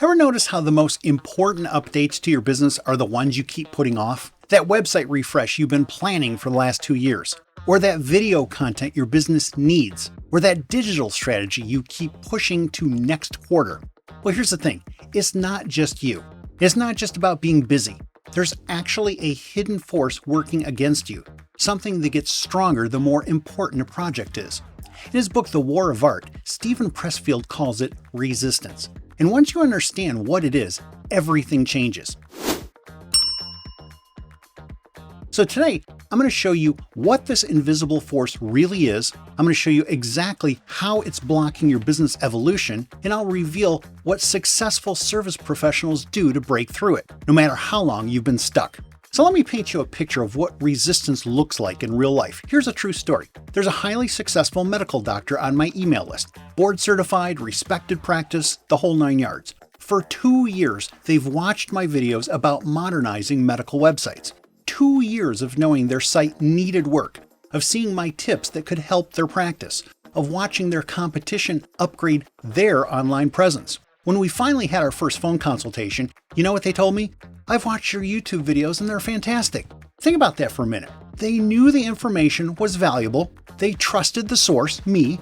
Ever notice how the most important updates to your business are the ones you keep putting off? That website refresh you've been planning for the last 2 years, or that video content your business needs, or that digital strategy you keep pushing to next quarter. Well, here's the thing. It's not just you. It's not just about being busy. There's actually a hidden force working against you, something that gets stronger the more important a project is. In his book, The War of Art, Steven Pressfield calls it resistance. And once you understand what it is, everything changes. So today, I'm going to show you what this invisible force really is. I'm going to show you exactly how it's blocking your business evolution, and I'll reveal what successful service professionals do to break through it, no matter how long you've been stuck. So let me paint you a picture of what resistance looks like in real life. Here's a true story. There's a highly successful medical doctor on my email list. Board certified, respected practice, the whole 9 yards. For 2 years, they've watched my videos about modernizing medical websites. 2 years of knowing their site needed work, of seeing my tips that could help their practice, of watching their competition upgrade their online presence. When we finally had our first phone consultation, you know what they told me? I've watched your YouTube videos and they're fantastic. Think about that for a minute. They knew the information was valuable. They trusted the source, me.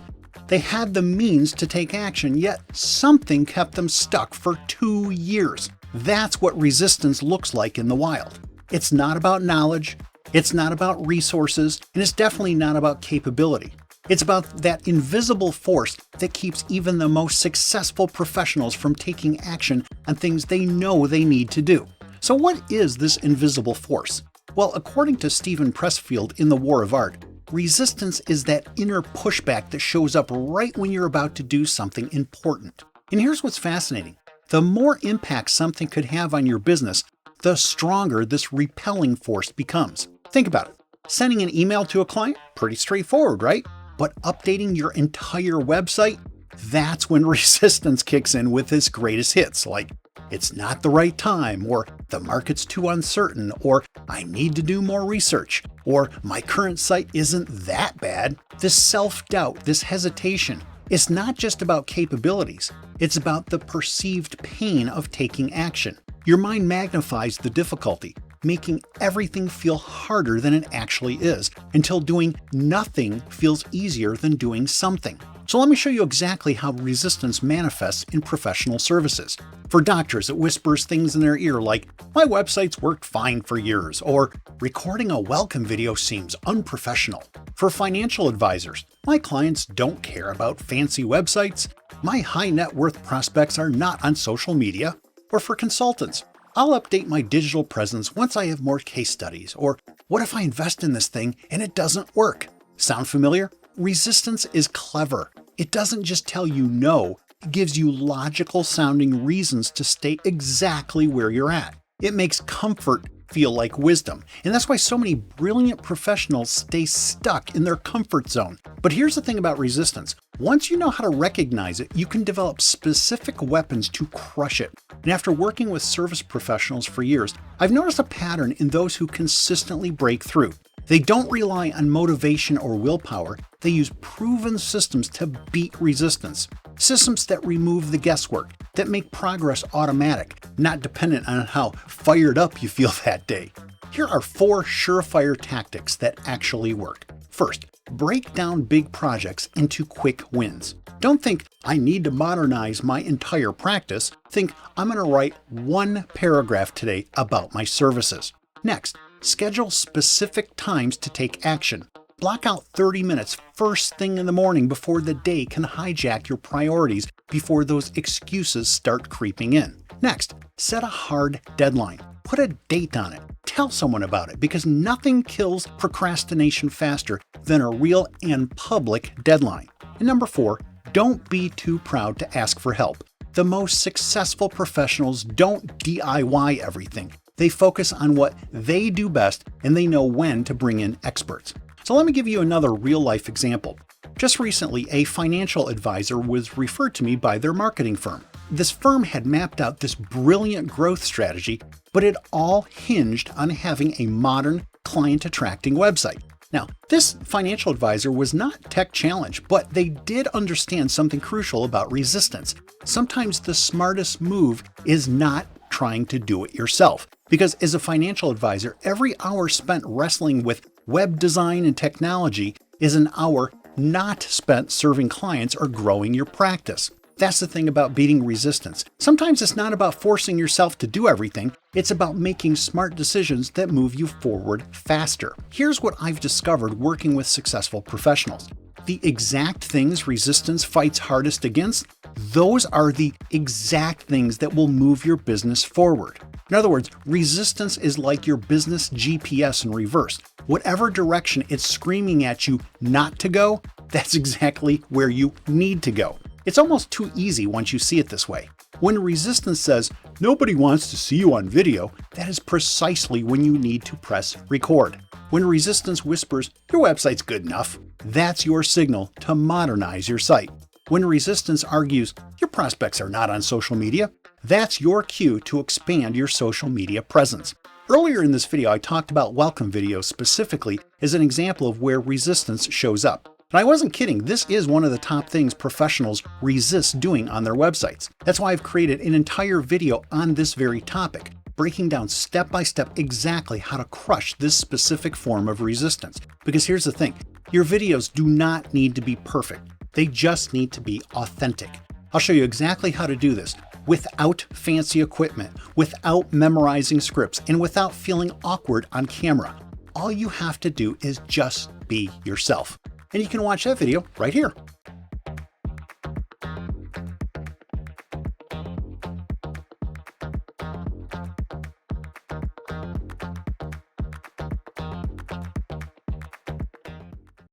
They had the means to take action, yet something kept them stuck for 2 years. That's what resistance looks like in the wild. It's not about knowledge, it's not about resources, and it's definitely not about capability. It's about that invisible force that keeps even the most successful professionals from taking action on things they know they need to do. So what is this invisible force? Well, according to Steven Pressfield in The War of Art, resistance is that inner pushback that shows up right when you're about to do something important. And here's what's fascinating. The more impact something could have on your business, the stronger this repelling force becomes. Think about it. Sending an email to a client? Pretty straightforward, right? But updating your entire website? That's when resistance kicks in with its greatest hits, like, it's not the right time, or the market's too uncertain, or I need to do more research, or my current site isn't that bad. This self-doubt, this hesitation, it's not just about capabilities. It's about the perceived pain of taking action. Your mind magnifies the difficulty, making everything feel harder than it actually is, until doing nothing feels easier than doing something. So let me show you exactly how resistance manifests in professional services. For doctors, it whispers things in their ear like, my website's worked fine for years, or recording a welcome video seems unprofessional. For financial advisors, my clients don't care about fancy websites. My high net worth prospects are not on social media. Or for consultants, I'll update my digital presence once I have more case studies, or what if I invest in this thing and it doesn't work? Sound familiar? Resistance is clever. It doesn't just tell you no, it gives you logical sounding reasons to stay exactly where you're at. It makes comfort feel like wisdom, and that's why so many brilliant professionals stay stuck in their comfort zone. But here's the thing about resistance. Once you know how to recognize it, you can develop specific weapons to crush it. And after working with service professionals for years, I've noticed a pattern in those who consistently break through. They don't rely on motivation or willpower. They use proven systems to beat resistance. Systems that remove the guesswork, that make progress automatic, not dependent on how fired up you feel that day. Here are 4 surefire tactics that actually work. First, break down big projects into quick wins. Don't think, I need to modernize my entire practice. Think, I'm going to write 1 paragraph today about my services. Next, schedule specific times to take action. Block out 30 minutes first thing in the morning before the day can hijack your priorities, before those excuses start creeping in. Next, set a hard deadline. Put a date on it. Tell someone about it, because nothing kills procrastination faster than a real and public deadline. And number 4, don't be too proud to ask for help. The most successful professionals don't DIY everything. They focus on what they do best, and they know when to bring in experts. So let me give you another real-life example. Just recently, a financial advisor was referred to me by their marketing firm. This firm had mapped out this brilliant growth strategy, but it all hinged on having a modern, client-attracting website. Now, this financial advisor was not tech challenged, but they did understand something crucial about resistance. Sometimes the smartest move is not trying to do it yourself. Because as a financial advisor, every hour spent wrestling with web design and technology is an hour not spent serving clients or growing your practice. That's the thing about beating resistance. Sometimes it's not about forcing yourself to do everything, it's about making smart decisions that move you forward faster. Here's what I've discovered working with successful professionals. The exact things resistance fights hardest against, those are the exact things that will move your business forward. In other words, resistance is like your business GPS in reverse. Whatever direction it's screaming at you not to go, that's exactly where you need to go. It's almost too easy once you see it this way. When resistance says, nobody wants to see you on video, that is precisely when you need to press record. When resistance whispers, your website's good enough, that's your signal to modernize your site. When resistance argues, your prospects are not on social media, that's your cue to expand your social media presence. Earlier in this video, I talked about welcome videos specifically as an example of where resistance shows up. And I wasn't kidding, this is one of the top things professionals resist doing on their websites. That's why I've created an entire video on this very topic, breaking down step by step exactly how to crush this specific form of resistance. Because here's the thing, your videos do not need to be perfect. They just need to be authentic. I'll show you exactly how to do this without fancy equipment, without memorizing scripts, and without feeling awkward on camera. All you have to do is just be yourself. And you can watch that video right here.